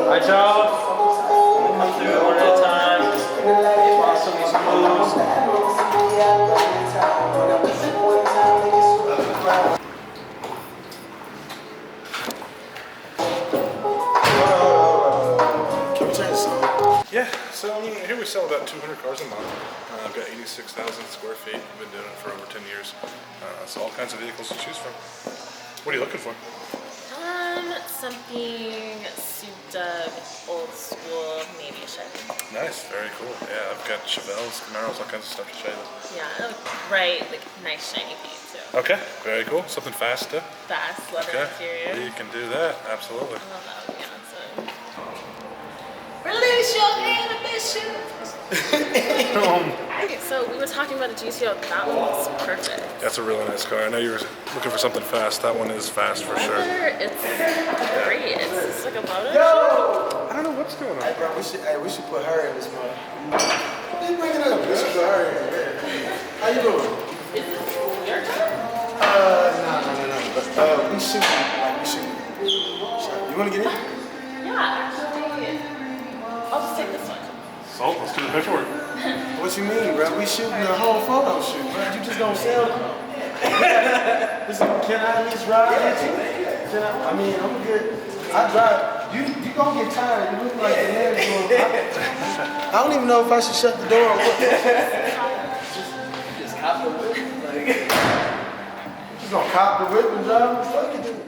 Alright, y'all. Come through one at a time. Awesome moves. Yeah, so here we sell about 200 cars a month. I've got 86,000 square feet. I've been doing it for over 10 years. So all kinds of vehicles to choose from. What are you looking for? Something souped up, old school, maybe a Chevy. Nice, very cool. Yeah, I've got Chevelles, Camaros, all kinds of stuff to show you. Yeah, right, like nice shiny paint too. Okay, very cool. Something fast too. Fast, leather interior. You can do that, absolutely. I love that would be awesome. Release your inhibitions. Okay, so we were talking about a GTO. That one looks perfect. That's a really nice car. I know you were looking for something fast. That one is fast for sure. It's great. It's just like a motor. I don't know what's going on. We should put her in this one. Let's bring it up. We should put her in there. How you doing? Is this your car? No. But we shoot. You want to get in? Yeah, actually, I'll just take this one. So, let's do the paperwork. What you mean, bro? We shooting a whole photo shoot, bro. You just don't sell them. Listen, can I at least ride with you? I mean, I'm good. I drive. You gonna get tired. You look like the man doing. I don't even know if I should shut the door or what. Just cop the whip. You gonna cop the whip and drive? Fuck it.